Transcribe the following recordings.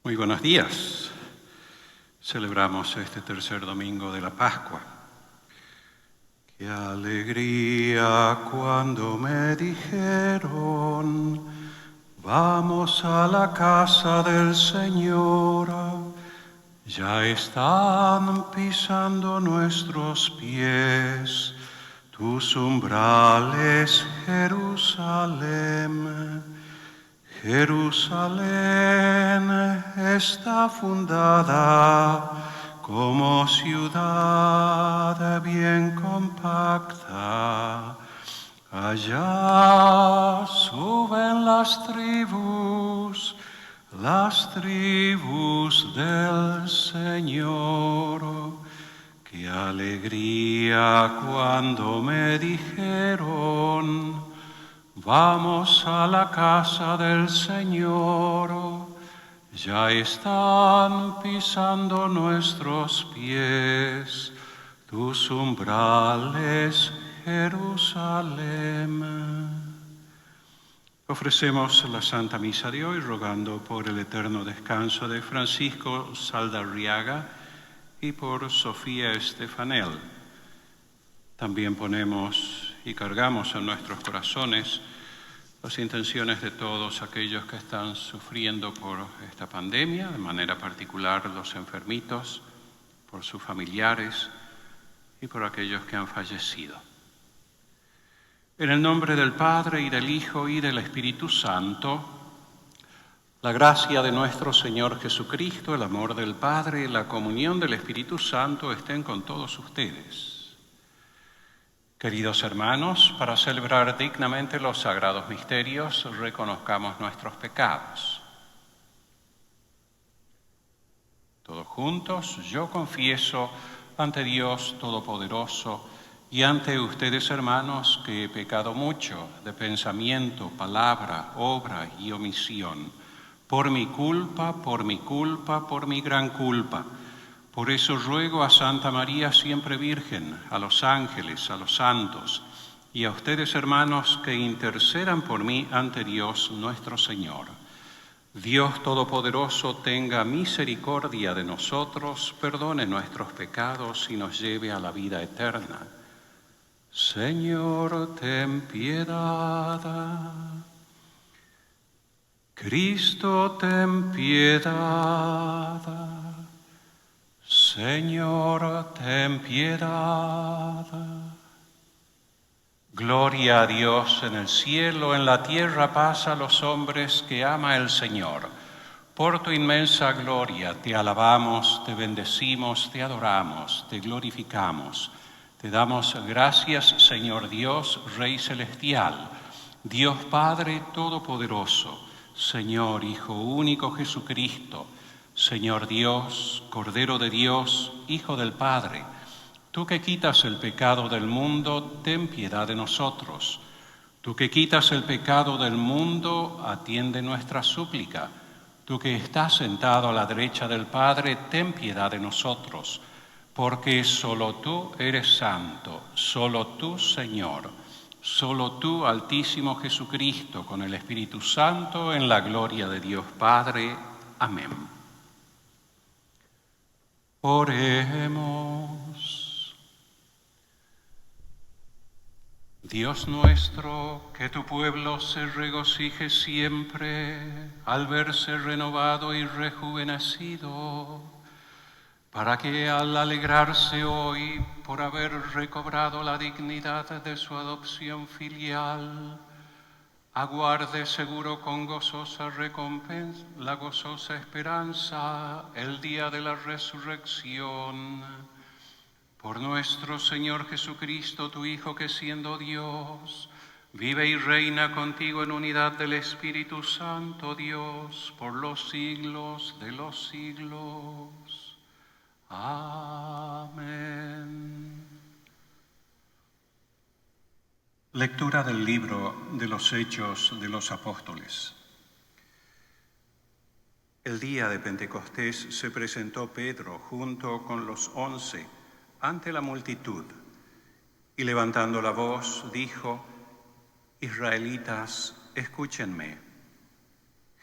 Muy buenos días. Celebramos este tercer domingo de la Pascua. Qué alegría cuando me dijeron, vamos a la casa del Señor. Ya están pisando nuestros pies tus umbrales, Jerusalén. Jerusalén está fundada como ciudad bien compacta. Allá suben las tribus del Señor. Qué alegría cuando me dijeron, vamos a la casa del Señor, ya están pisando nuestros pies tus umbrales, Jerusalén. Ofrecemos la Santa Misa de hoy rogando por el eterno descanso de Francisco Saldarriaga y por Sofía Estefanel. También ponemos y cargamos en nuestros corazones las intenciones de todos aquellos que están sufriendo por esta pandemia, de manera particular los enfermitos, por sus familiares y por aquellos que han fallecido. En el nombre del Padre y del Hijo y del Espíritu Santo, la gracia de nuestro Señor Jesucristo, el amor del Padre y la comunión del Espíritu Santo estén con todos ustedes. Queridos hermanos, para celebrar dignamente los sagrados misterios, reconozcamos nuestros pecados. Todos juntos, yo confieso ante Dios Todopoderoso y ante ustedes, hermanos, que he pecado mucho de pensamiento, palabra, obra y omisión, por mi culpa, por mi gran culpa. Por eso ruego a Santa María siempre Virgen, a los ángeles, a los santos y a ustedes, hermanos, que intercedan por mí ante Dios nuestro Señor. Dios Todopoderoso tenga misericordia de nosotros, perdone nuestros pecados y nos lleve a la vida eterna. Señor, ten piedad. Cristo, ten piedad. Señor, ten piedad. Gloria a Dios en el cielo, en la tierra paz a los hombres que ama el Señor. Por tu inmensa gloria te alabamos, te bendecimos, te adoramos, te glorificamos. Te damos gracias, Señor Dios, Rey celestial, Dios Padre todopoderoso, Señor Hijo único Jesucristo, Señor Dios, Cordero de Dios, Hijo del Padre, tú que quitas el pecado del mundo, ten piedad de nosotros. Tú que quitas el pecado del mundo, atiende nuestra súplica. Tú que estás sentado a la derecha del Padre, ten piedad de nosotros. Porque solo tú eres santo, solo tú, Señor, solo tú, Altísimo Jesucristo, con el Espíritu Santo, en la gloria de Dios Padre. Amén. Oremos. Dios nuestro, que tu pueblo se regocije siempre al verse renovado y rejuvenecido, para que al alegrarse hoy por haber recobrado la dignidad de su adopción filial, aguarde seguro con gozosa recompensa la gozosa esperanza, el día de la resurrección. Por nuestro Señor Jesucristo, tu Hijo, que siendo Dios, vive y reina contigo en unidad del Espíritu Santo, Dios, por los siglos de los siglos. Amén. Lectura del libro de los Hechos de los Apóstoles. El día de Pentecostés se presentó Pedro junto con los 11 ante la multitud y levantando la voz dijo: Israelitas, escúchenme.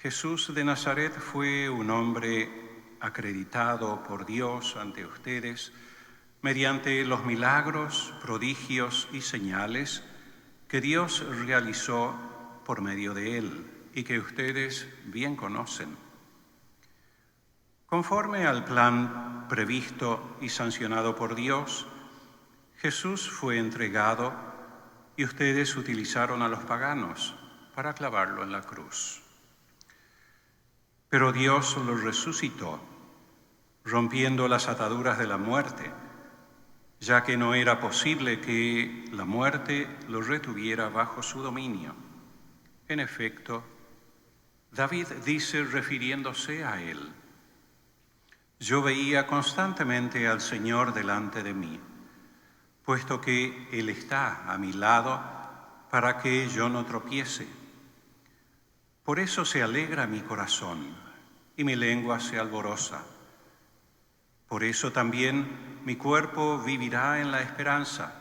Jesús de Nazaret fue un hombre acreditado por Dios ante ustedes mediante los milagros, prodigios y señales que Dios realizó por medio de él y que ustedes bien conocen. Conforme al plan previsto y sancionado por Dios, Jesús fue entregado y ustedes utilizaron a los paganos para clavarlo en la cruz. Pero Dios lo resucitó, rompiendo las ataduras de la muerte, ya que no era posible que la muerte lo retuviera bajo su dominio. En efecto, David dice refiriéndose a él: yo veía constantemente al Señor delante de mí, puesto que Él está a mi lado para que yo no tropiece. Por eso se alegra mi corazón y mi lengua se alboroza. Por eso también mi cuerpo vivirá en la esperanza,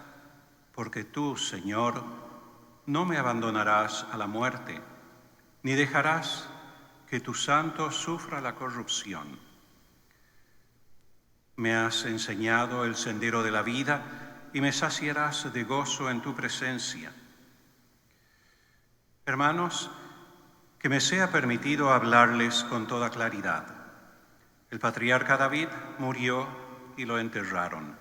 porque tú, Señor, no me abandonarás a la muerte, ni dejarás que tu santo sufra la corrupción. Me has enseñado el sendero de la vida y me saciarás de gozo en tu presencia. Hermanos, que me sea permitido hablarles con toda claridad. El patriarca David murió y lo enterraron,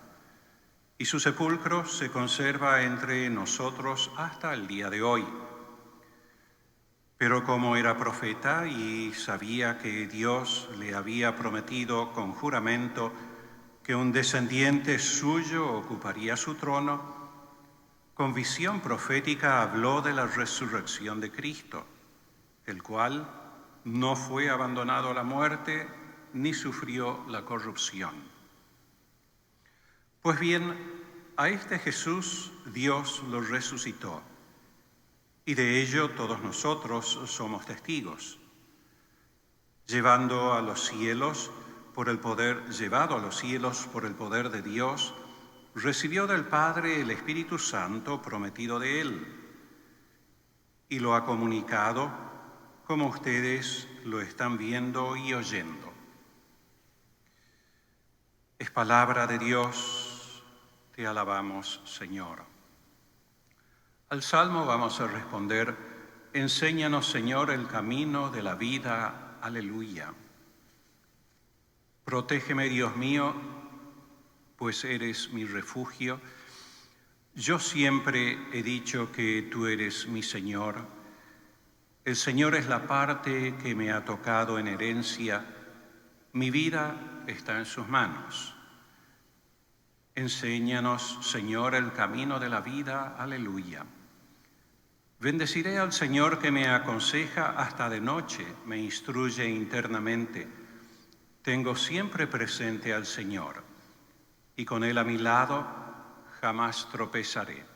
y su sepulcro se conserva entre nosotros hasta el día de hoy. Pero como era profeta y sabía que Dios le había prometido con juramento que un descendiente suyo ocuparía su trono, con visión profética habló de la resurrección de Cristo, el cual no fue abandonado a la muerte ni sufrió la corrupción. Pues bien, a este Jesús Dios lo resucitó, y de ello todos nosotros somos testigos. Llevado a los cielos por el poder de Dios, recibió del Padre el Espíritu Santo prometido de él, y lo ha comunicado como ustedes lo están viendo y oyendo. Es palabra de Dios, te alabamos, Señor. Al Salmo vamos a responder: enséñanos, Señor, el camino de la vida. Aleluya. Protégeme, Dios mío, pues eres mi refugio. Yo siempre he dicho que tú eres mi Señor. El Señor es la parte que me ha tocado en herencia. Mi vida está en sus manos. Enséñanos, Señor, el camino de la vida. Aleluya. Bendeciré al Señor que me aconseja hasta de noche, me instruye internamente. Tengo siempre presente al Señor, y con Él a mi lado jamás tropezaré.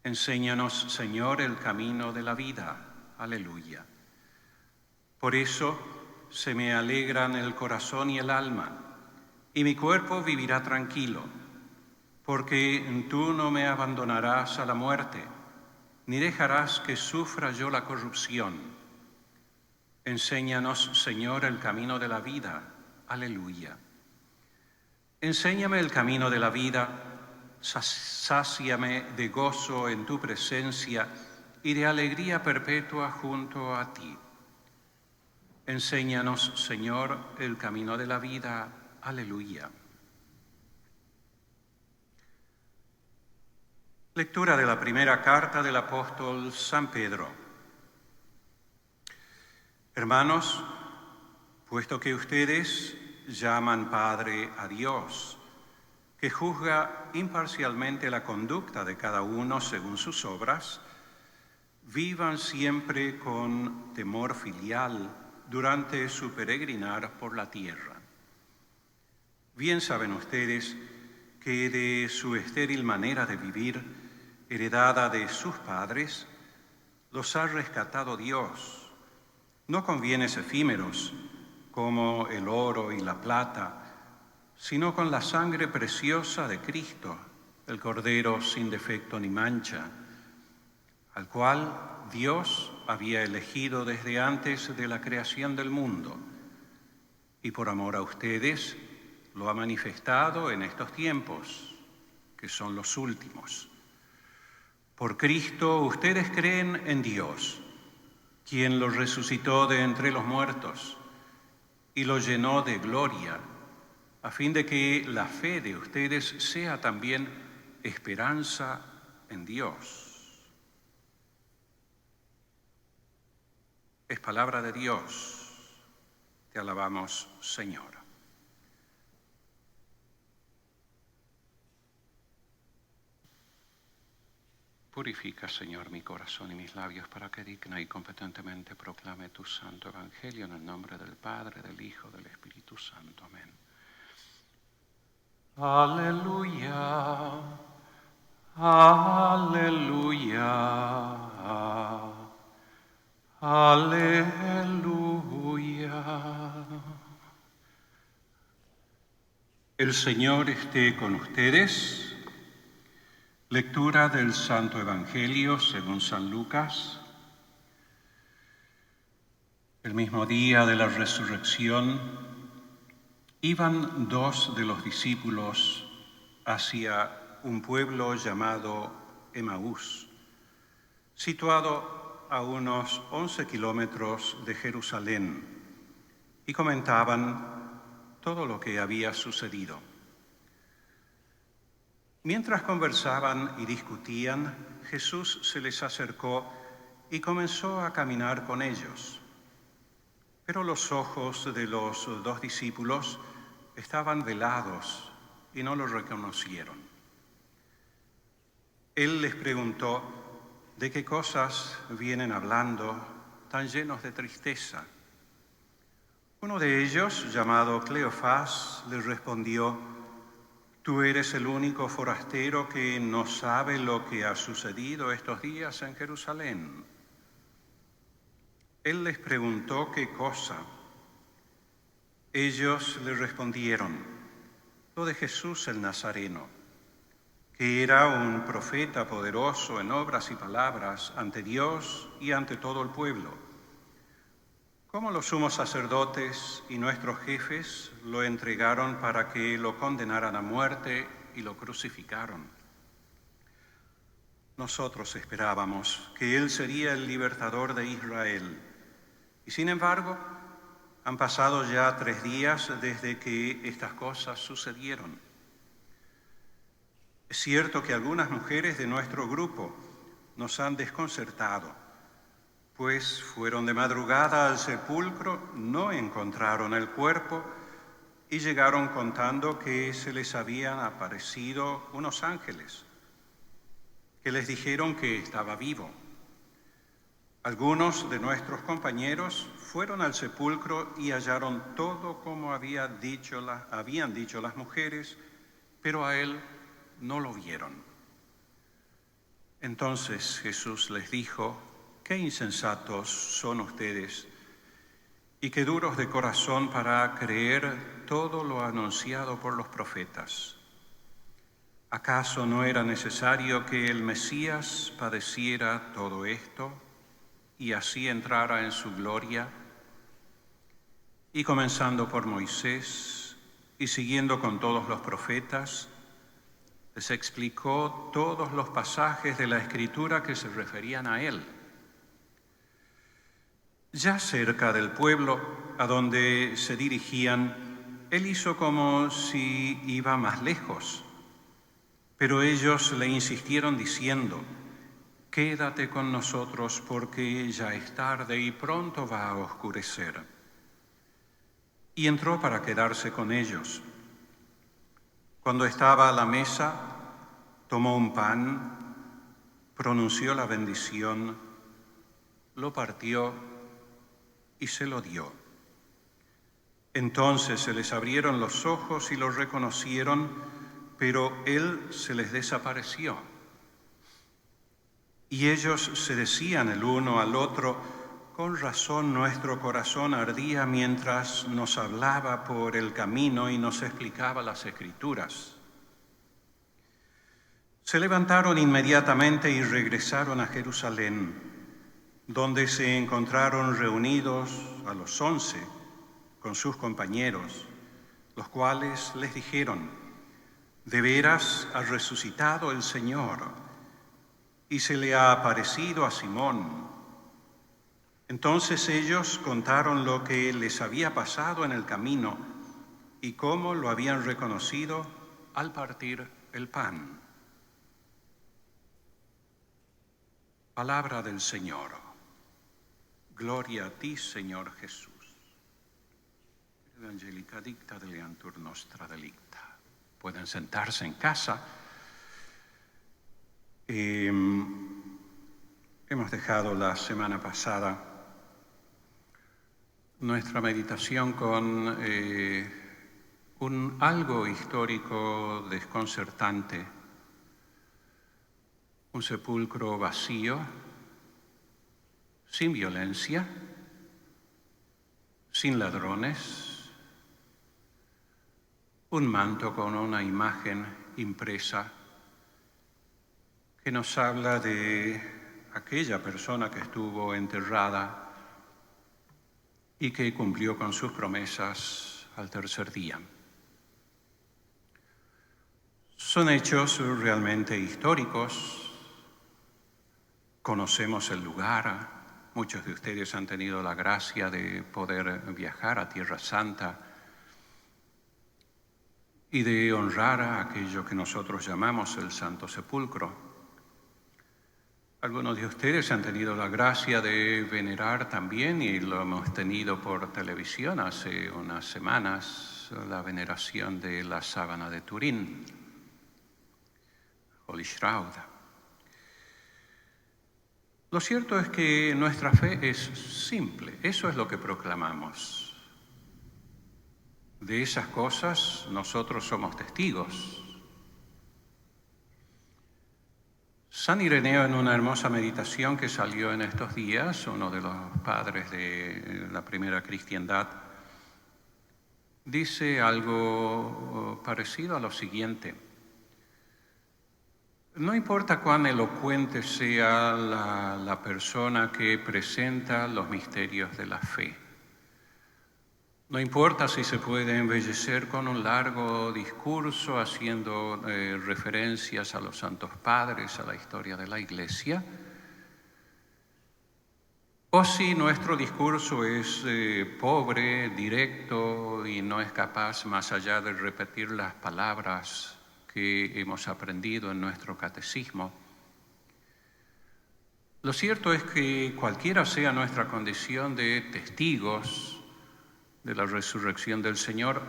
Enséñanos, Señor, el camino de la vida. Aleluya. Por eso se me alegran el corazón y el alma, y mi cuerpo vivirá tranquilo, porque tú no me abandonarás a la muerte, ni dejarás que sufra yo la corrupción. Enséñanos, Señor, el camino de la vida. Aleluya. Enséñame el camino de la vida, sáciame de gozo en tu presencia y de alegría perpetua junto a ti. Enséñanos, Señor, el camino de la vida. Aleluya. Lectura de la primera carta del apóstol San Pedro. Hermanos, puesto que ustedes llaman Padre a Dios, que juzga imparcialmente la conducta de cada uno según sus obras, vivan siempre con temor filial durante su peregrinar por la tierra. Bien saben ustedes que de su estéril manera de vivir, heredada de sus padres, los ha rescatado Dios, no con bienes efímeros como el oro y la plata, sino con la sangre preciosa de Cristo, el Cordero sin defecto ni mancha, al cual Dios había elegido desde antes de la creación del mundo, y por amor a ustedes lo ha manifestado en estos tiempos, que son los últimos. Por Cristo ustedes creen en Dios, quien lo resucitó de entre los muertos y lo llenó de gloria, a fin de que la fe de ustedes sea también esperanza en Dios. Es palabra de Dios. Te alabamos, Señor. Purifica, Señor, mi corazón y mis labios para que digna y competentemente proclame tu santo evangelio en el nombre del Padre, del Hijo, del Espíritu Santo. Amén. Aleluya, aleluya, aleluya. El Señor esté con ustedes. Lectura del Santo Evangelio según San Lucas. El mismo día de la resurrección, iban dos de los discípulos hacia un pueblo llamado Emaús, situado a unos 11 kilómetros de Jerusalén, y comentaban todo lo que había sucedido. Mientras conversaban y discutían, Jesús se les acercó y comenzó a caminar con ellos. Pero los ojos de los dos discípulos estaban velados y no lo reconocieron. Él les preguntó, ¿de qué cosas vienen hablando tan llenos de tristeza? Uno de ellos, llamado Cleofás, les respondió, ¿tú eres el único forastero que no sabe lo que ha sucedido estos días en Jerusalén? Él les preguntó qué cosa. Ellos le respondieron, lo de Jesús el Nazareno, que era un profeta poderoso en obras y palabras ante Dios y ante todo el pueblo. Como los sumos sacerdotes y nuestros jefes lo entregaron para que lo condenaran a muerte y lo crucificaron. Nosotros esperábamos que Él sería el libertador de Israel. Y sin embargo, han pasado ya 3 días desde que estas cosas sucedieron. Es cierto que algunas mujeres de nuestro grupo nos han desconcertado, pues fueron de madrugada al sepulcro, no encontraron el cuerpo y llegaron contando que se les habían aparecido unos ángeles, que les dijeron que estaba vivo. Algunos de nuestros compañeros fueron al sepulcro y hallaron todo como habían dicho las mujeres, pero a él no lo vieron. Entonces Jesús les dijo, qué insensatos son ustedes y qué duros de corazón para creer todo lo anunciado por los profetas. ¿Acaso no era necesario que el Mesías padeciera todo esto y así entrara en su gloria? Y comenzando por Moisés y siguiendo con todos los profetas, les explicó todos los pasajes de la Escritura que se referían a él. Ya cerca del pueblo a donde se dirigían, él hizo como si iba más lejos, pero ellos le insistieron diciendo, quédate con nosotros porque ya es tarde y pronto va a oscurecer. Y entró para quedarse con ellos. Cuando estaba a la mesa, tomó un pan, pronunció la bendición, lo partió y se lo dio. Entonces se les abrieron los ojos y lo reconocieron, pero él se les desapareció. Y ellos se decían el uno al otro, con razón nuestro corazón ardía mientras nos hablaba por el camino y nos explicaba las Escrituras. Se levantaron inmediatamente y regresaron a Jerusalén. donde se encontraron reunidos a los 11 con sus compañeros, los cuales les dijeron: «De veras ha resucitado el Señor y se le ha aparecido a Simón». Entonces ellos contaron lo que les había pasado en el camino y cómo lo habían reconocido al partir el pan. Palabra del Señor. Gloria a ti, Señor Jesús. Evangelica dicta deleantur nostra delicta. Pueden sentarse en casa. Hemos dejado la semana pasada nuestra meditación con un algo histórico desconcertante, un sepulcro vacío, sin violencia, sin ladrones, un manto con una imagen impresa que nos habla de aquella persona que estuvo enterrada y que cumplió con sus promesas al tercer día. Son hechos realmente históricos. Conocemos el lugar. Muchos de ustedes han tenido la gracia de poder viajar a Tierra Santa y de honrar a aquello que nosotros llamamos el Santo Sepulcro. Algunos de ustedes han tenido la gracia de venerar también, y lo hemos tenido por televisión hace unas semanas, la veneración de la sábana de Turín, Holy Shroud. Lo cierto es que nuestra fe es simple, eso es lo que proclamamos. De esas cosas nosotros somos testigos. San Ireneo, en una hermosa meditación que salió en estos días, uno de los padres de la primera cristiandad, dice algo parecido a lo siguiente: no importa cuán elocuente sea la persona que presenta los misterios de la fe, no importa si se puede embellecer con un largo discurso haciendo referencias a los santos padres, a la historia de la Iglesia, o si nuestro discurso es pobre, directo y no es capaz, más allá de repetir las palabras que hemos aprendido en nuestro catecismo. Lo cierto es que cualquiera sea nuestra condición de testigos de la resurrección del Señor,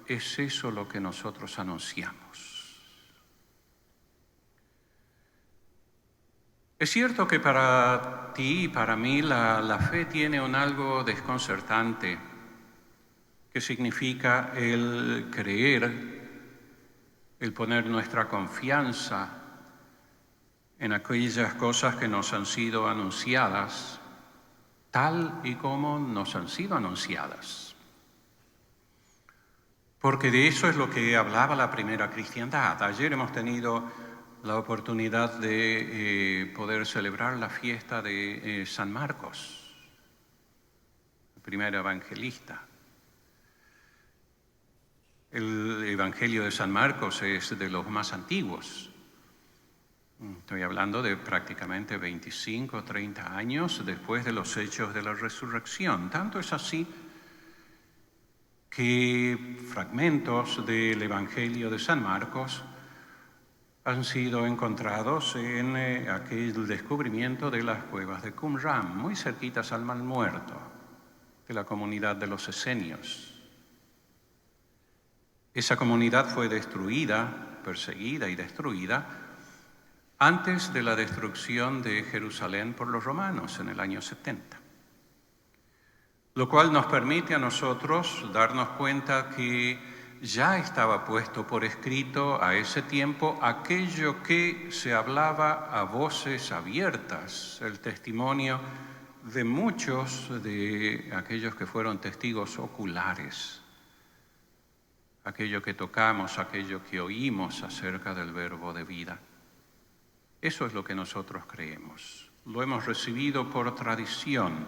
es eso lo que nosotros anunciamos. Es cierto que para ti y para mí la fe tiene un algo desconcertante, que significa el creer, el poner nuestra confianza en aquellas cosas que nos han sido anunciadas, tal y como nos han sido anunciadas. Porque de eso es lo que hablaba la primera cristiandad. Ayer hemos tenido la oportunidad de poder celebrar la fiesta de San Marcos, el primer evangelista. El Evangelio de San Marcos es de los más antiguos. Estoy hablando de prácticamente 25 o 30 años después de los hechos de la resurrección. Tanto es así que fragmentos del Evangelio de San Marcos han sido encontrados en aquel descubrimiento de las cuevas de Qumran, muy cerquitas al Mar Muerto, de la comunidad de los esenios. Esa comunidad fue destruida, perseguida y destruida antes de la destrucción de Jerusalén por los romanos en el año 70. Lo cual nos permite a nosotros darnos cuenta que ya estaba puesto por escrito a ese tiempo aquello que se hablaba a voces abiertas, el testimonio de muchos de aquellos que fueron testigos oculares, aquello que tocamos, aquello que oímos acerca del verbo de vida. Eso es lo que nosotros creemos. lo hemos recibido por tradición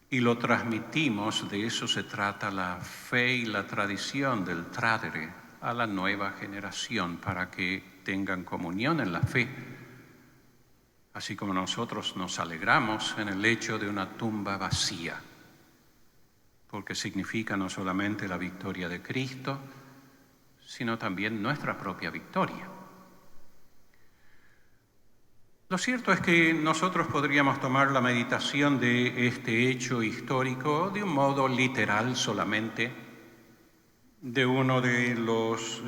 y lo transmitimos, de eso se trata la fe y la tradición del tradere, a la nueva generación para que tengan comunión en la fe, así como nosotros nos alegramos en el hecho de una tumba vacía, porque significa no solamente la victoria de Cristo, sino también nuestra propia victoria. Lo cierto es que nosotros podríamos tomar la meditación de este hecho histórico de un modo literal solamente. De uno de los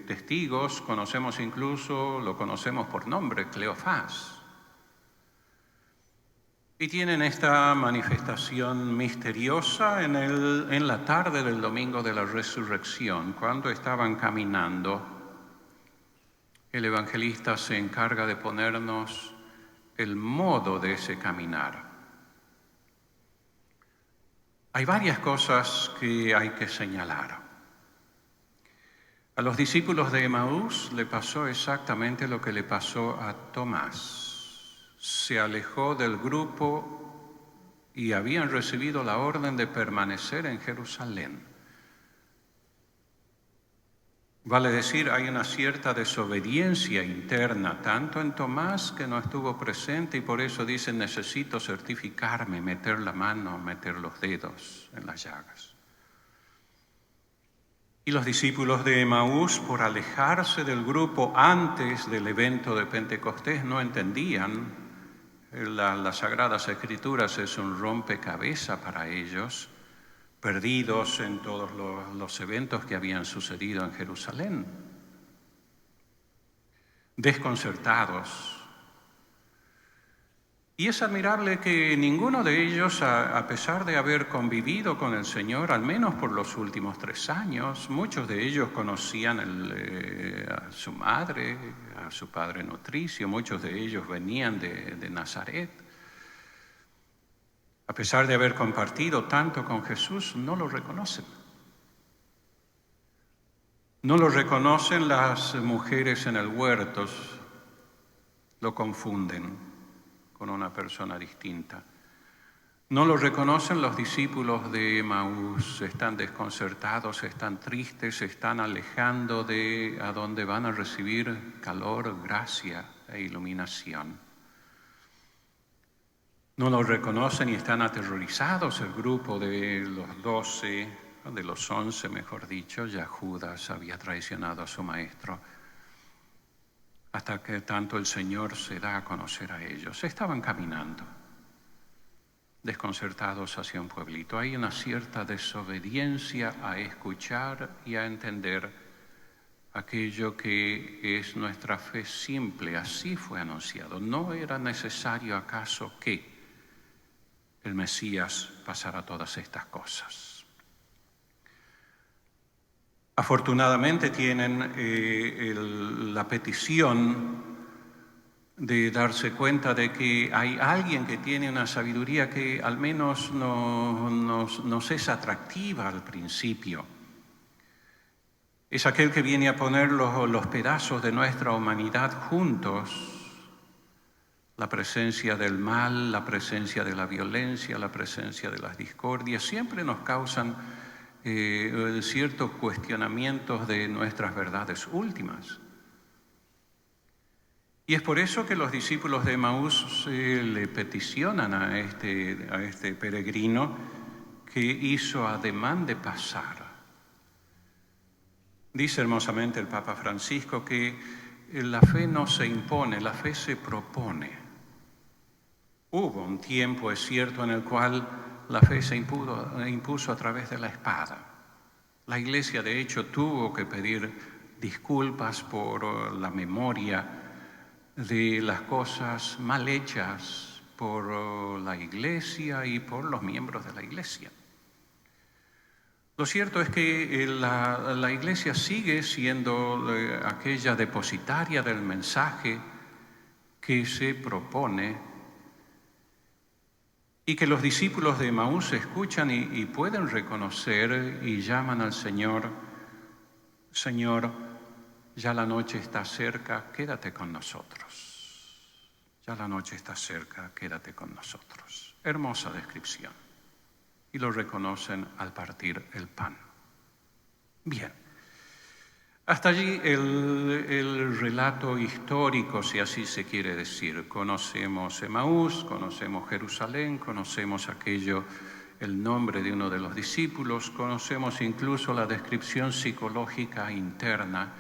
testigos lo conocemos por nombre, Cleofás. Y tienen esta manifestación misteriosa en la tarde del domingo de la resurrección, cuando estaban caminando. El evangelista se encarga de ponernos el modo de ese caminar. Hay varias cosas que hay que señalar. A los discípulos de Emaús le pasó exactamente lo que le pasó a Tomás. Se alejó del grupo y habían recibido la orden de permanecer en Jerusalén. Vale decir, hay una cierta desobediencia interna, tanto en Tomás, que no estuvo presente, y por eso dice, necesito certificarme, meter la mano, meter los dedos en las llagas. Y los discípulos de Emaús, por alejarse del grupo antes del evento de Pentecostés, no entendían. Las Sagradas Escrituras es un rompecabezas para ellos, perdidos en todos los eventos que habían sucedido en Jerusalén, desconcertados. Y es admirable que ninguno de ellos, a pesar de haber convivido con el Señor, al menos por los últimos 3 años, muchos de ellos conocían a su madre, a su padre nutricio, muchos de ellos venían de Nazaret. A pesar de haber compartido tanto con Jesús, no lo reconocen. No lo reconocen las mujeres en el huerto, lo confunden con una persona distinta. No lo reconocen los discípulos de Emaús, están desconcertados, están tristes, se están alejando de a donde van a recibir calor, gracia e iluminación. No lo reconocen y están aterrorizados el grupo de los 12, de los 11 mejor dicho, ya Judas había traicionado a su maestro, hasta que tanto el Señor se da a conocer a ellos. Estaban caminando, desconcertados hacia un pueblito. Hay una cierta desobediencia a escuchar y a entender aquello que es nuestra fe simple. Así fue anunciado. ¿No era necesario acaso que el Mesías pasara todas estas cosas? Afortunadamente tienen la petición de darse cuenta de que hay alguien que tiene una sabiduría que al menos nos es atractiva al principio. Es aquel que viene a poner los pedazos de nuestra humanidad juntos. La presencia del mal, la presencia de la violencia, la presencia de las discordias, siempre nos causan ciertos cuestionamientos de nuestras verdades últimas. Y es por eso que los discípulos de Emaús le peticionan a este peregrino que hizo ademán de pasar. Dice hermosamente el Papa Francisco que la fe no se impone, la fe se propone. Hubo un tiempo, es cierto, en el cual la fe se impuso a través de la espada. La Iglesia, de hecho, tuvo que pedir disculpas por la memoria de las cosas mal hechas por la Iglesia y por los miembros de la Iglesia. Lo cierto es que la Iglesia sigue siendo aquella depositaria del mensaje que se propone y que los discípulos de Emaús escuchan y pueden reconocer y llaman al Señor: Señor, ya la noche está cerca, quédate con nosotros. Ya la noche está cerca, quédate con nosotros. Hermosa descripción. Y lo reconocen al partir el pan. Bien. Hasta allí el relato histórico, si así se quiere decir. Conocemos Emaús, conocemos Jerusalén, conocemos el nombre de uno de los discípulos, conocemos incluso la descripción psicológica interna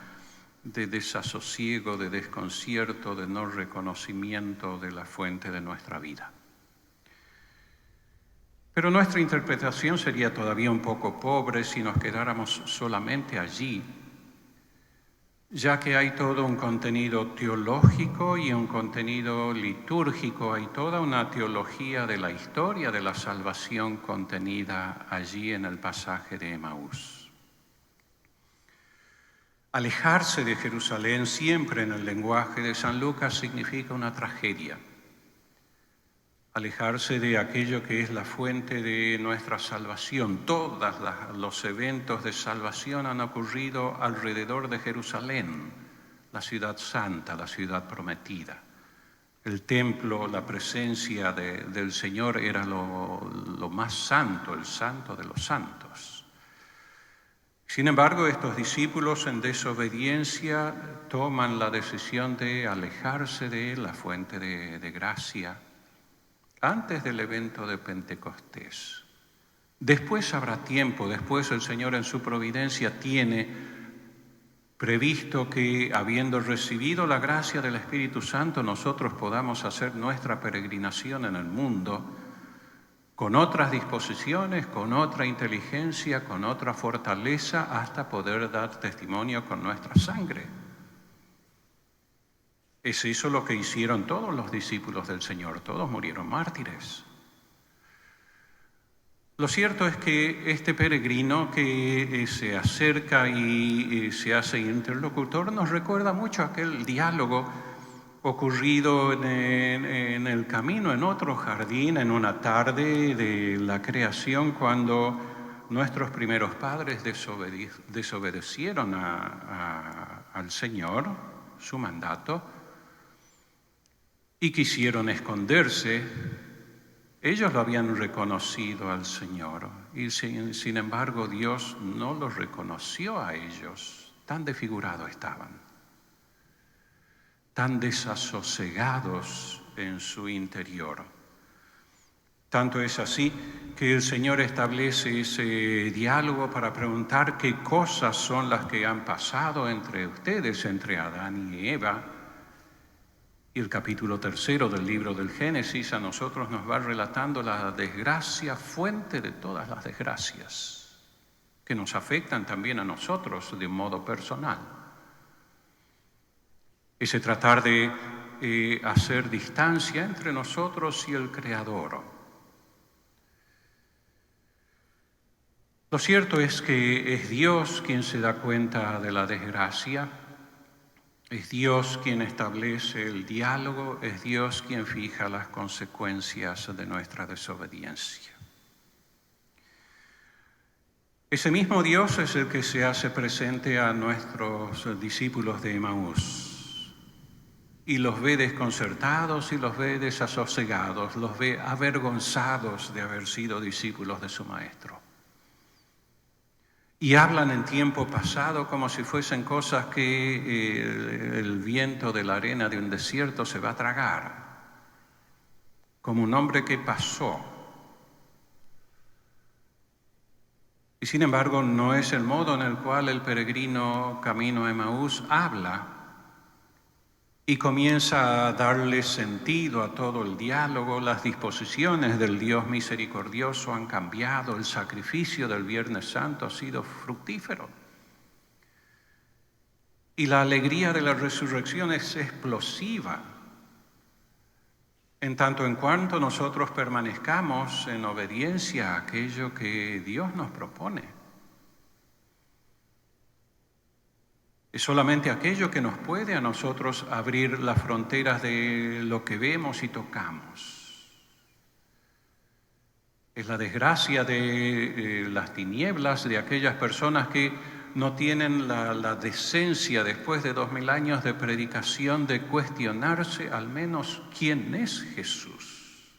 de desasosiego, de desconcierto, de no reconocimiento de la fuente de nuestra vida. Pero nuestra interpretación sería todavía un poco pobre si nos quedáramos solamente allí, ya que hay todo un contenido teológico y un contenido litúrgico, hay toda una teología de la historia de la salvación contenida allí en el pasaje de Emaús. Alejarse de Jerusalén siempre en el lenguaje de San Lucas significa una tragedia. Alejarse de aquello que es la fuente de nuestra salvación. Todos los eventos de salvación han ocurrido alrededor de Jerusalén, la ciudad santa, la ciudad prometida. El templo, la presencia del Señor era lo más santo, el santo de los santos. Sin embargo, estos discípulos en desobediencia toman la decisión de alejarse de la fuente de gracia antes del evento de Pentecostés. Después habrá tiempo, después el Señor en su providencia tiene previsto que, habiendo recibido la gracia del Espíritu Santo, nosotros podamos hacer nuestra peregrinación en el mundo con otras disposiciones, con otra inteligencia, con otra fortaleza, hasta poder dar testimonio con nuestra sangre. Es eso lo que hicieron todos los discípulos del Señor, todos murieron mártires. Lo cierto es que este peregrino que se acerca y se hace interlocutor nos recuerda mucho aquel diálogo ocurrido en el camino, en otro jardín, en una tarde de la creación, cuando nuestros primeros padres desobedecieron al Señor, su mandato, y quisieron esconderse. Ellos lo habían reconocido al Señor y sin embargo Dios no los reconoció a ellos. Tan desfigurados estaban, tan desasosegados en su interior. Tanto es así que el Señor establece ese diálogo para preguntar qué cosas son las que han pasado entre ustedes, entre Adán y Eva. Y el capítulo 3 del libro del Génesis a nosotros nos va relatando la desgracia, fuente de todas las desgracias, que nos afectan también a nosotros de modo personal. Ese tratar de hacer distancia entre nosotros y el Creador. Lo cierto es que es Dios quien se da cuenta de la desgracia. Es Dios quien establece el diálogo, es Dios quien fija las consecuencias de nuestra desobediencia. Ese mismo Dios es el que se hace presente a nuestros discípulos de Emaús y los ve desconcertados y los ve desasosegados, los ve avergonzados de haber sido discípulos de su Maestro. Y hablan en tiempo pasado como si fuesen cosas que el viento de la arena de un desierto se va a tragar, como un hombre que pasó. Y sin embargo, no es el modo en el cual el peregrino camino a Emaús habla y comienza a darle sentido a todo el diálogo. Las disposiciones del Dios misericordioso han cambiado, el sacrificio del Viernes Santo ha sido fructífero. Y la alegría de la resurrección es explosiva, en tanto en cuanto nosotros permanezcamos en obediencia a aquello que Dios nos propone. Es solamente aquello que nos puede a nosotros abrir las fronteras de lo que vemos y tocamos. Es la desgracia de las tinieblas, de aquellas personas que no tienen la decencia después de 2000 años de predicación de cuestionarse al menos quién es Jesús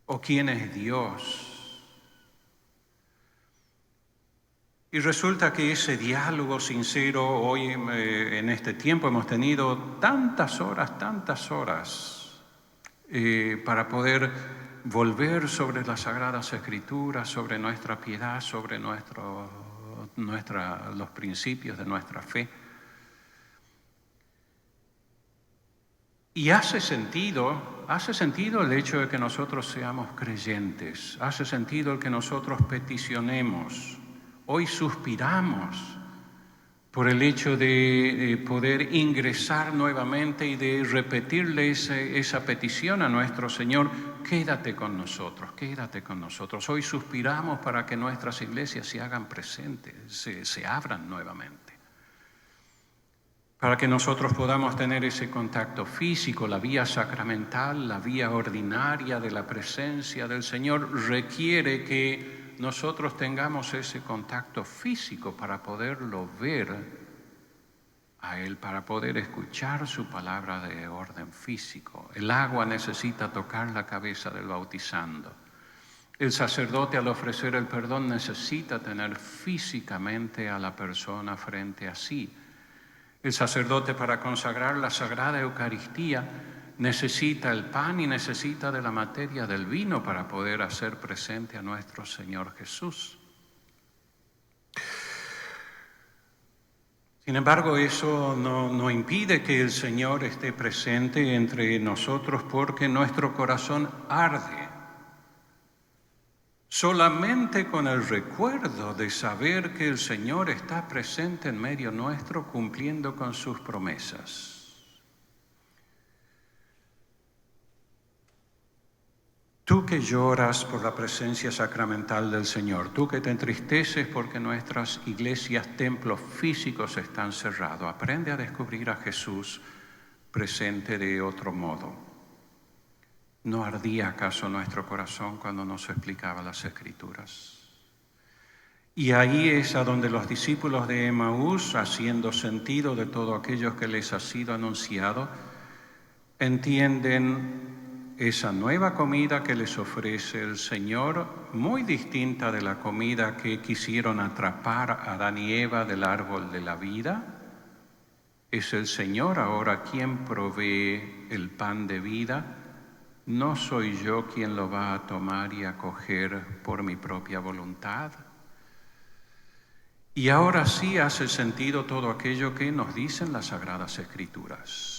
o quién es Dios. Y resulta que ese diálogo sincero hoy en este tiempo hemos tenido tantas horas para poder volver sobre las Sagradas Escrituras, sobre nuestra piedad, sobre los principios de nuestra fe. Y hace sentido el hecho de que nosotros seamos creyentes, hace sentido el que nosotros peticionemos. Hoy suspiramos por el hecho de poder ingresar nuevamente y de repetirle esa petición a nuestro Señor: quédate con nosotros, quédate con nosotros. Hoy suspiramos para que nuestras iglesias se hagan presentes, se abran nuevamente, para que nosotros podamos tener ese contacto físico. La vía sacramental, la vía ordinaria de la presencia del Señor requiere que nosotros tengamos ese contacto físico para poderlo ver a Él, para poder escuchar su palabra de orden físico. El agua necesita tocar la cabeza del bautizando. El sacerdote, al ofrecer el perdón, necesita tener físicamente a la persona frente a sí. El sacerdote, para consagrar la Sagrada Eucaristía, necesita el pan y necesita de la materia del vino para poder hacer presente a nuestro Señor Jesús. Sin embargo, eso no impide que el Señor esté presente entre nosotros, porque nuestro corazón arde solamente con el recuerdo de saber que el Señor está presente en medio nuestro, cumpliendo con sus promesas. Tú que lloras por la presencia sacramental del Señor, tú que te entristeces porque nuestras iglesias, templos físicos están cerrados, aprende a descubrir a Jesús presente de otro modo. ¿No ardía acaso nuestro corazón cuando nos explicaba las Escrituras? Y ahí es a donde los discípulos de Emaús, haciendo sentido de todo aquello que les ha sido anunciado, entienden esa nueva comida que les ofrece el Señor, muy distinta de la comida que quisieron atrapar a Adán y Eva del árbol de la vida. Es el Señor ahora quien provee el pan de vida. No soy yo quien lo va a tomar y a coger por mi propia voluntad. Y ahora sí hace sentido todo aquello que nos dicen las Sagradas Escrituras.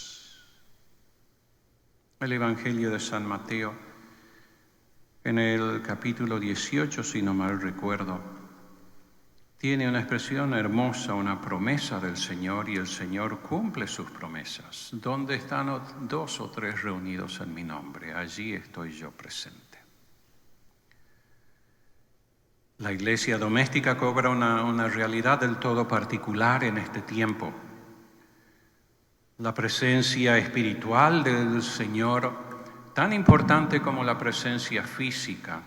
El Evangelio de San Mateo, en el capítulo 18, si no mal recuerdo, tiene una expresión hermosa, una promesa del Señor, y el Señor cumple sus promesas. Donde están 2 o 3 reunidos en mi nombre, allí estoy yo presente. La iglesia doméstica cobra una realidad del todo particular en este tiempo. La presencia espiritual del Señor, tan importante como la presencia física.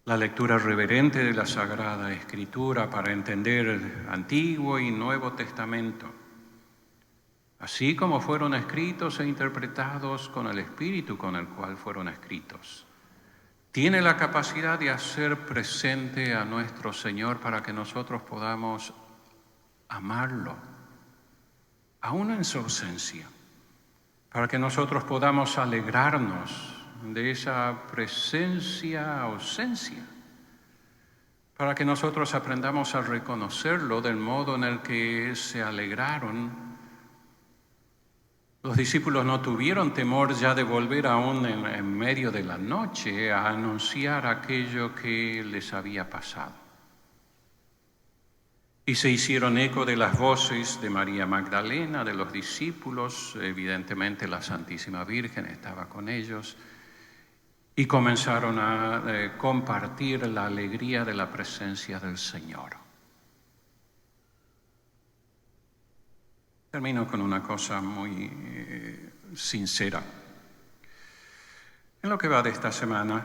La lectura reverente de la Sagrada Escritura para entender el Antiguo y Nuevo Testamento, así como fueron escritos e interpretados con el espíritu con el cual fueron escritos. Tiene la capacidad de hacer presente a nuestro Señor para que nosotros podamos amarlo, aún en su ausencia, para que nosotros podamos alegrarnos de esa presencia-ausencia, para que nosotros aprendamos a reconocerlo del modo en el que se alegraron. Los discípulos no tuvieron temor ya de volver aún en medio de la noche a anunciar aquello que les había pasado. Y se hicieron eco de las voces de María Magdalena, de los discípulos, evidentemente la Santísima Virgen estaba con ellos, y comenzaron a compartir la alegría de la presencia del Señor. Termino con una cosa muy sincera. En lo que va de esta semana,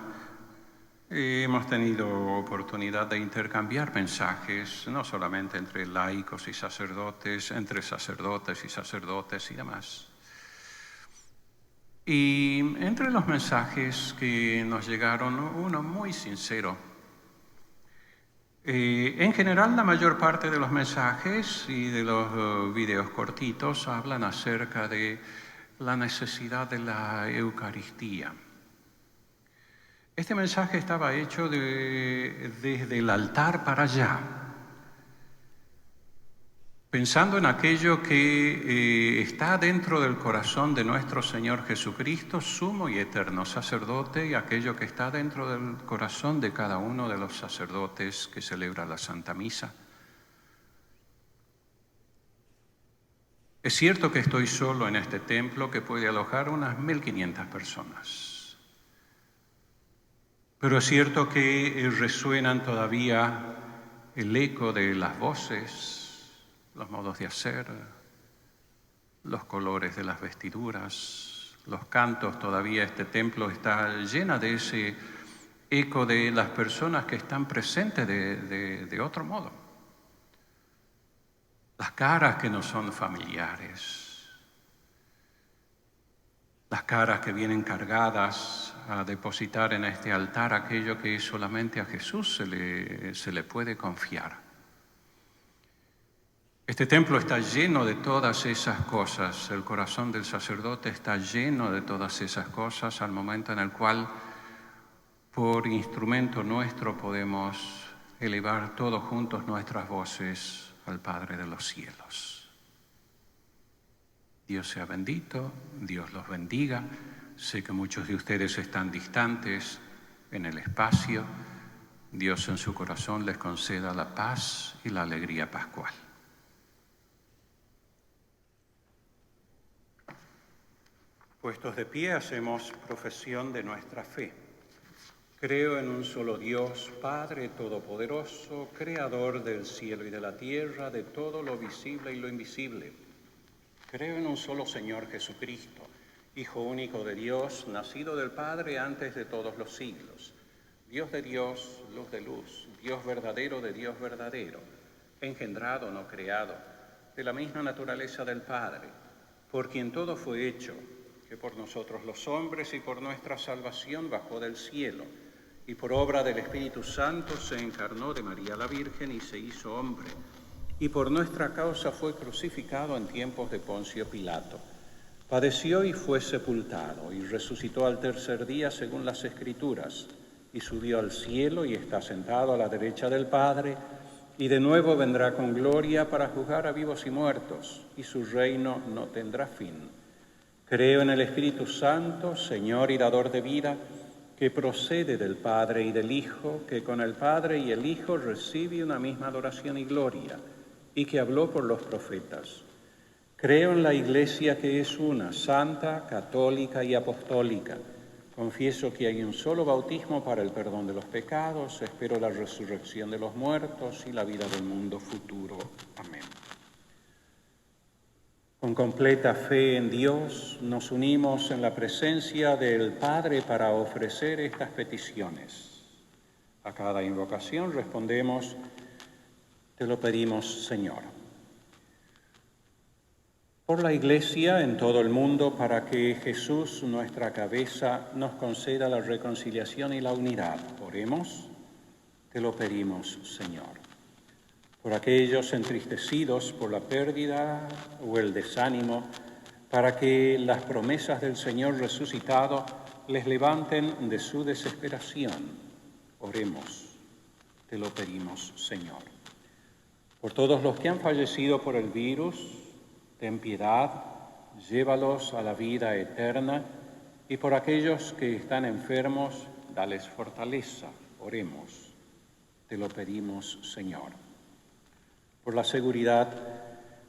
Hemos tenido oportunidad de intercambiar mensajes, no solamente entre laicos y sacerdotes, entre sacerdotes y demás. Y entre los mensajes que nos llegaron, uno muy sincero. En general, la mayor parte de los mensajes y de los videos cortitos hablan acerca de la necesidad de la Eucaristía. Este mensaje estaba hecho desde el altar para allá, pensando en aquello que está dentro del corazón de nuestro Señor Jesucristo, sumo y eterno sacerdote, y aquello que está dentro del corazón de cada uno de los sacerdotes que celebra la Santa Misa. Es cierto que estoy solo en este templo que puede alojar unas 1.500 personas. Pero es cierto que resuenan todavía el eco de las voces, los modos de hacer, los colores de las vestiduras, los cantos. Todavía este templo está lleno de ese eco de las personas que están presentes de otro modo. Las caras que no son familiares, las caras que vienen cargadas a depositar en este altar aquello que solamente a Jesús se le puede confiar. Este templo está lleno de todas esas cosas, el corazón del sacerdote está lleno de todas esas cosas al momento en el cual por instrumento nuestro podemos elevar todos juntos nuestras voces al Padre de los cielos. Dios sea bendito, Dios los bendiga. Sé que muchos de ustedes están distantes en el espacio. Dios en su corazón les conceda la paz y la alegría pascual. Puestos de pie, hacemos profesión de nuestra fe. Creo en un solo Dios, Padre Todopoderoso, Creador del cielo y de la tierra, de todo lo visible y lo invisible. Creo en un solo Señor Jesucristo, Hijo único de Dios, nacido del Padre antes de todos los siglos. Dios de Dios, luz de luz, Dios verdadero de Dios verdadero, engendrado, no creado, de la misma naturaleza del Padre, por quien todo fue hecho, que por nosotros los hombres y por nuestra salvación bajó del cielo, y por obra del Espíritu Santo se encarnó de María la Virgen y se hizo hombre, y por nuestra causa fue crucificado en tiempos de Poncio Pilato. Padeció y fue sepultado, y resucitó al tercer día según las Escrituras, y subió al cielo y está sentado a la derecha del Padre, y de nuevo vendrá con gloria para juzgar a vivos y muertos, y su reino no tendrá fin. Creo en el Espíritu Santo, Señor y dador de vida, que procede del Padre y del Hijo, que con el Padre y el Hijo recibe una misma adoración y gloria, y que habló por los profetas. Creo en la Iglesia que es una, santa, católica y apostólica. Confieso que hay un solo bautismo para el perdón de los pecados. Espero la resurrección de los muertos y la vida del mundo futuro. Amén. Con completa fe en Dios, nos unimos en la presencia del Padre para ofrecer estas peticiones. A cada invocación respondemos: te lo pedimos, Señor. Por la Iglesia en todo el mundo, para que Jesús, nuestra cabeza, nos conceda la reconciliación y la unidad. Oremos, te lo pedimos, Señor. Por aquellos entristecidos por la pérdida o el desánimo, para que las promesas del Señor resucitado les levanten de su desesperación. Oremos, te lo pedimos, Señor. Por todos los que han fallecido por el virus, ten piedad, llévalos a la vida eterna, y por aquellos que están enfermos, dales fortaleza. Oremos, te lo pedimos, Señor. Por la seguridad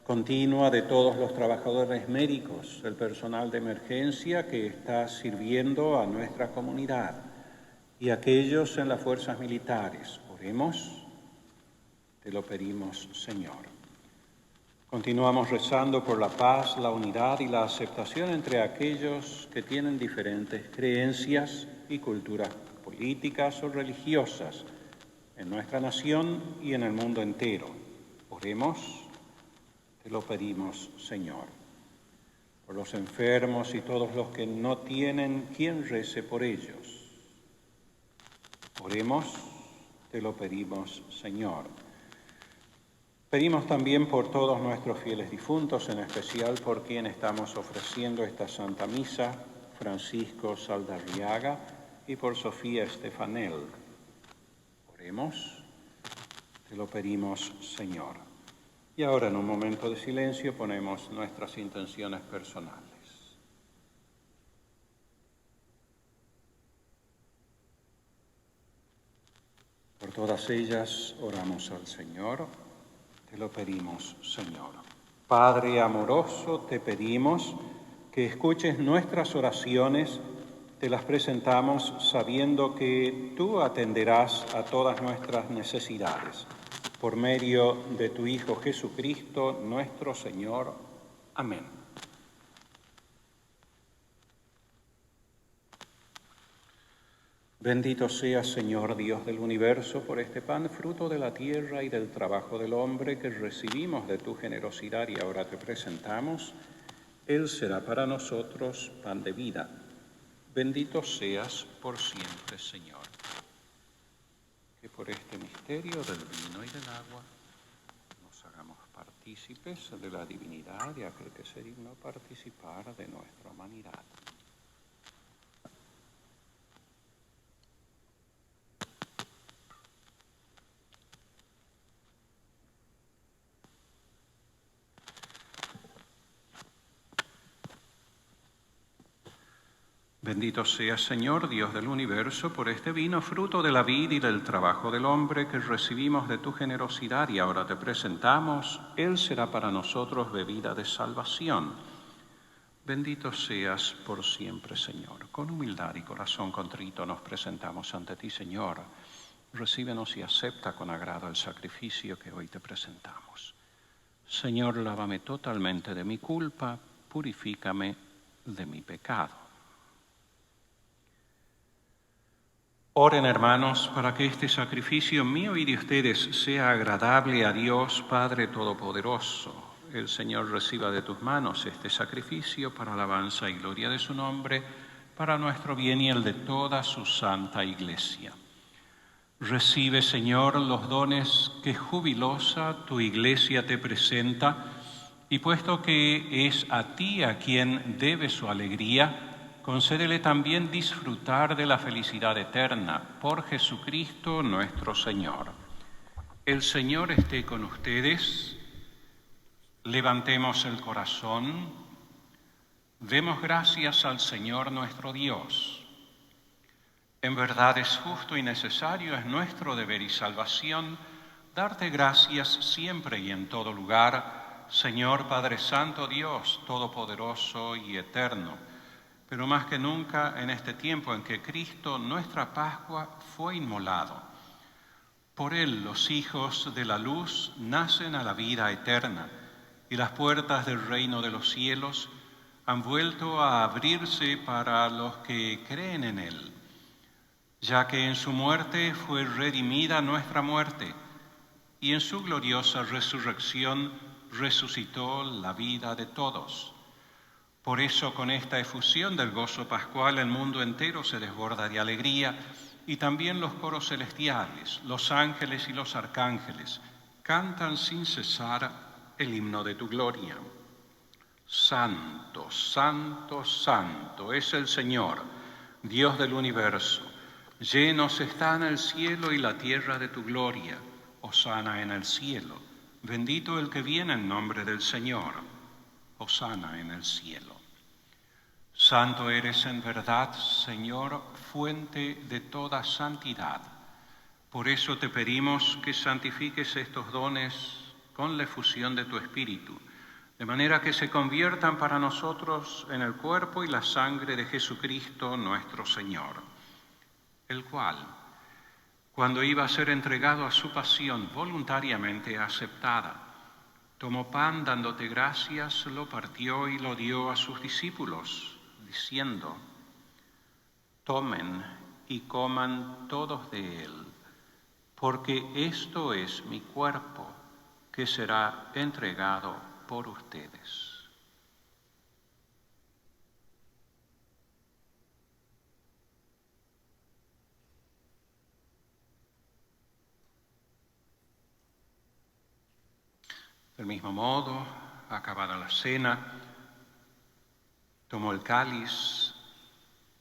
continua de todos los trabajadores médicos, el personal de emergencia que está sirviendo a nuestra comunidad, y aquellos en las fuerzas militares. Oremos, te lo pedimos, Señor. Continuamos rezando por la paz, la unidad y la aceptación entre aquellos que tienen diferentes creencias y culturas políticas o religiosas, en nuestra nación y en el mundo entero. Oremos, te lo pedimos, Señor. Por los enfermos y todos los que no tienen quien rece por ellos. Oremos, te lo pedimos, Señor. Pedimos también por todos nuestros fieles difuntos, en especial por quien estamos ofreciendo esta Santa Misa, Francisco Saldarriaga, y por Sofía Estefanel. Oremos, te lo pedimos, Señor. Y ahora, en un momento de silencio, ponemos nuestras intenciones personales. Por todas ellas oramos al Señor. Te lo pedimos, Señor. Padre amoroso, te pedimos que escuches nuestras oraciones, te las presentamos sabiendo que tú atenderás a todas nuestras necesidades. Por medio de tu Hijo Jesucristo, nuestro Señor. Amén. Bendito seas, Señor Dios del universo, por este pan, fruto de la tierra y del trabajo del hombre que recibimos de tu generosidad y ahora te presentamos. Él será para nosotros pan de vida. Bendito seas por siempre, Señor. Que por este misterio del vino y del agua nos hagamos partícipes de la divinidad de aquel que se dignó participar de nuestra humanidad. Bendito seas, Señor, Dios del universo, por este vino, fruto de la vid y del trabajo del hombre que recibimos de tu generosidad y ahora te presentamos. Él será para nosotros bebida de salvación. Bendito seas por siempre, Señor. Con humildad y corazón contrito nos presentamos ante ti, Señor. Recíbenos y acepta con agrado el sacrificio que hoy te presentamos. Señor, lávame totalmente de mi culpa, purifícame de mi pecado. Oren, hermanos, para que este sacrificio mío y de ustedes sea agradable a Dios Padre Todopoderoso. El Señor reciba de tus manos este sacrificio para alabanza y gloria de su nombre, para nuestro bien y el de toda su santa Iglesia. Recibe, Señor, los dones que jubilosa tu Iglesia te presenta, y puesto que es a ti a quien debe su alegría, concédele también disfrutar de la felicidad eterna por Jesucristo nuestro Señor. El Señor esté con ustedes. Levantemos el corazón. Demos gracias al Señor nuestro Dios. En verdad es justo y necesario, es nuestro deber y salvación, darte gracias siempre y en todo lugar, Señor Padre Santo, Dios Todopoderoso y Eterno, pero más que nunca en este tiempo en que Cristo, nuestra Pascua, fue inmolado. Por Él los hijos de la luz nacen a la vida eterna, y las puertas del reino de los cielos han vuelto a abrirse para los que creen en Él, ya que en su muerte fue redimida nuestra muerte, y en su gloriosa resurrección resucitó la vida de todos. Por eso, con esta efusión del gozo pascual, el mundo entero se desborda de alegría, y también los coros celestiales, los ángeles y los arcángeles cantan sin cesar el himno de tu gloria. Santo, santo, santo es el Señor, Dios del universo. Llenos están el cielo y la tierra de tu gloria. Hosana en el cielo. Bendito el que viene en nombre del Señor. Hosana en el cielo. Santo eres en verdad, Señor, fuente de toda santidad. Por eso te pedimos que santifiques estos dones con la efusión de tu Espíritu, de manera que se conviertan para nosotros en el cuerpo y la sangre de Jesucristo nuestro Señor, el cual, cuando iba a ser entregado a su pasión voluntariamente aceptada, tomó pan, dándote gracias, lo partió y lo dio a sus discípulos, diciendo: tomen y coman todos de él, porque esto es mi cuerpo, que será entregado por ustedes. Del mismo modo, acabada la cena, tomó el cáliz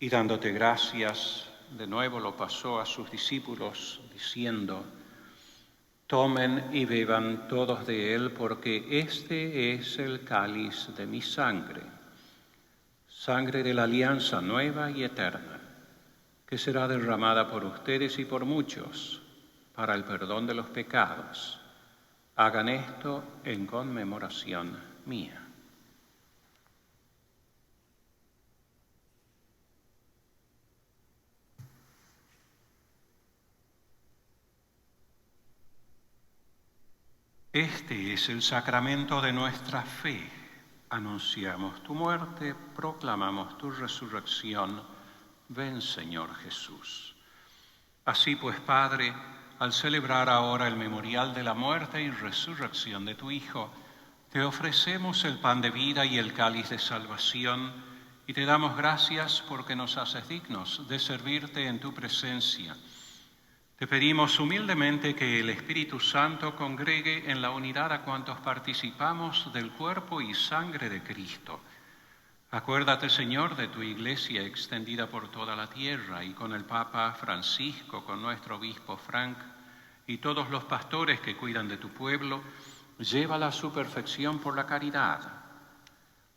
y dándote gracias, de nuevo lo pasó a sus discípulos, diciendo: tomen y beban todos de él, porque este es el cáliz de mi sangre, sangre de la alianza nueva y eterna, que será derramada por ustedes y por muchos para el perdón de los pecados. Hagan esto en conmemoración mía. Este es el sacramento de nuestra fe. Anunciamos tu muerte, proclamamos tu resurrección. Ven, Señor Jesús. Así pues, Padre, al celebrar ahora el memorial de la muerte y resurrección de tu Hijo, te ofrecemos el pan de vida y el cáliz de salvación, y te damos gracias porque nos haces dignos de servirte en tu presencia. Te pedimos humildemente que el Espíritu Santo congregue en la unidad a cuantos participamos del cuerpo y sangre de Cristo. Acuérdate, Señor, de tu Iglesia extendida por toda la tierra, y con el Papa Francisco, con nuestro obispo Frank y todos los pastores que cuidan de tu pueblo, llévala a su perfección por la caridad.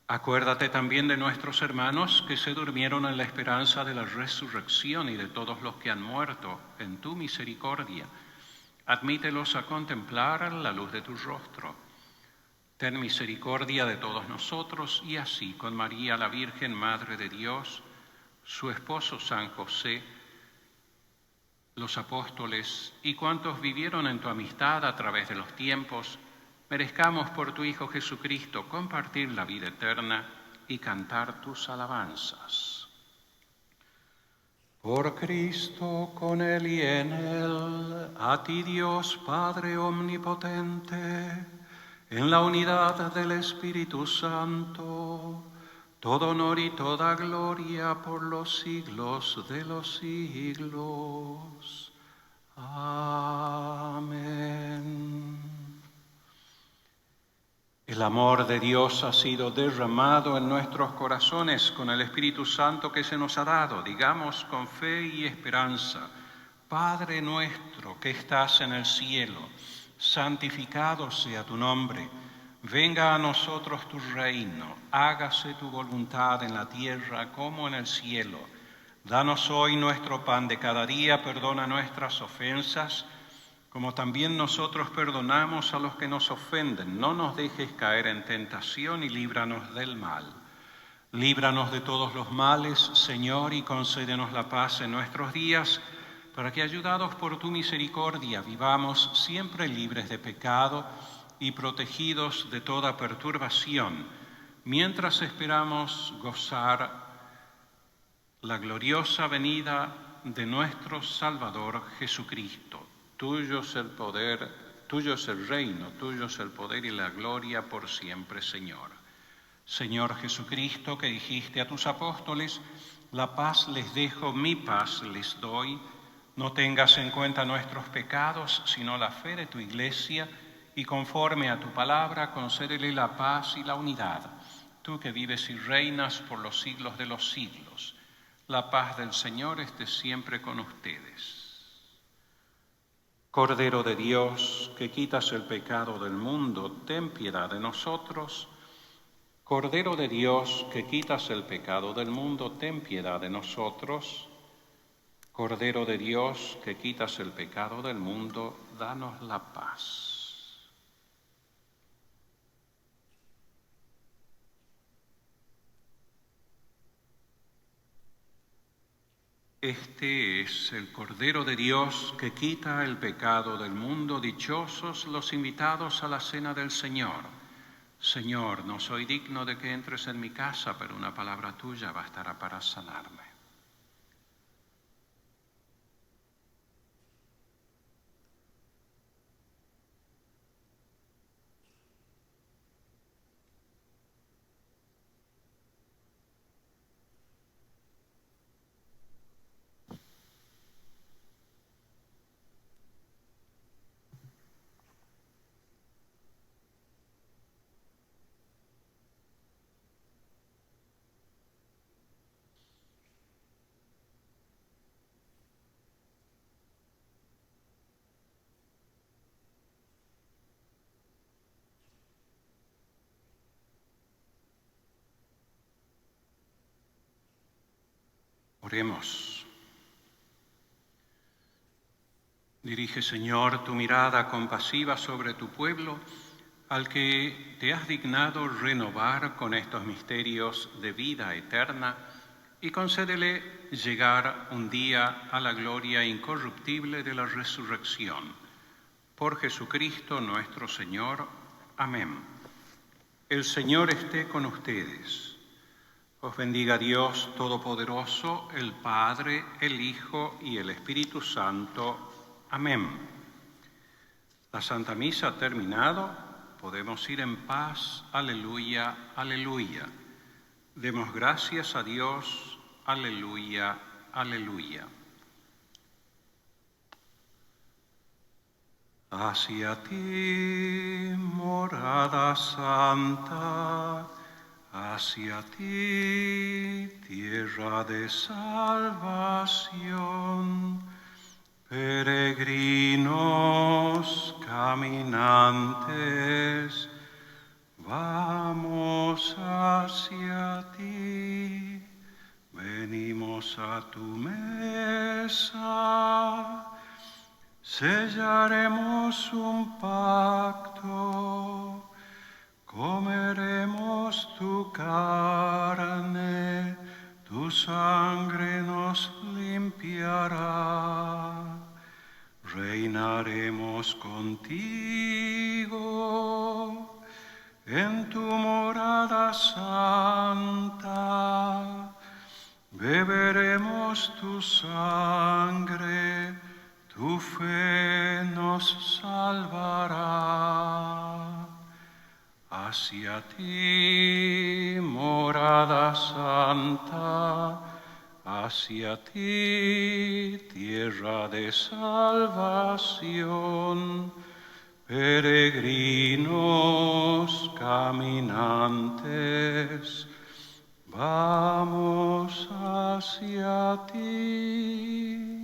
Acuérdate también de nuestros hermanos que se durmieron en la esperanza de la resurrección y de todos los que han muerto en tu misericordia. Admítelos a contemplar la luz de tu rostro. Ten misericordia de todos nosotros, y así con María, la Virgen Madre de Dios, su esposo San José, los apóstoles y cuantos vivieron en tu amistad a través de los tiempos, merezcamos por tu Hijo Jesucristo compartir la vida eterna y cantar tus alabanzas. Por Cristo, con Él y en Él, a ti Dios Padre omnipotente, en la unidad del Espíritu Santo, todo honor y toda gloria por los siglos de los siglos. Amén. El amor de Dios ha sido derramado en nuestros corazones con el Espíritu Santo que se nos ha dado. Digamos con fe y esperanza: Padre nuestro que estás en el cielo, santificado sea tu nombre. Venga a nosotros tu reino, hágase tu voluntad en la tierra como en el cielo. Danos hoy nuestro pan de cada día, perdona nuestras ofensas, como también nosotros perdonamos a los que nos ofenden. No nos dejes caer en tentación y líbranos del mal. Líbranos de todos los males, Señor, y concédenos la paz en nuestros días, para que, ayudados por tu misericordia, vivamos siempre libres de pecado y protegidos de toda perturbación, mientras esperamos gozar la gloriosa venida de nuestro Salvador Jesucristo. Tuyo es el poder, tuyo es el reino, tuyo es el poder y la gloria por siempre, Señor. Señor Jesucristo, que dijiste a tus apóstoles: la paz les dejo, mi paz les doy. No tengas en cuenta nuestros pecados, sino la fe de tu Iglesia, y conforme a tu palabra, concédele la paz y la unidad. Tú que vives y reinas por los siglos de los siglos. La paz del Señor esté siempre con ustedes. Cordero de Dios, que quitas el pecado del mundo, ten piedad de nosotros. Cordero de Dios, que quitas el pecado del mundo, ten piedad de nosotros. Cordero de Dios, que quitas el pecado del mundo, danos la paz. Este es el Cordero de Dios que quita el pecado del mundo. Dichosos los invitados a la cena del Señor. Señor, no soy digno de que entres en mi casa, pero una palabra tuya bastará para sanarme. Oremos. Dirige, Señor, tu mirada compasiva sobre tu pueblo, al que te has dignado renovar con estos misterios de vida eterna, y concédele llegar un día a la gloria incorruptible de la resurrección. Por Jesucristo nuestro Señor. Amén. El Señor esté con ustedes. Os bendiga Dios Todopoderoso, el Padre, el Hijo y el Espíritu Santo. Amén. La Santa Misa ha terminado. Podemos ir en paz. Aleluya, aleluya. Demos gracias a Dios. Aleluya, aleluya. Hacia ti, morada santa, hacia ti, tierra de salvación, peregrinos, caminantes, vamos hacia ti, venimos a tu mesa, sellaremos un pacto, comeremos tu carne, tu sangre nos limpiará. Reinaremos contigo en tu morada santa. Beberemos tu sangre, tu fe nos salvará. Hacia ti, morada santa, hacia ti, tierra de salvación, peregrinos, caminantes, vamos hacia ti.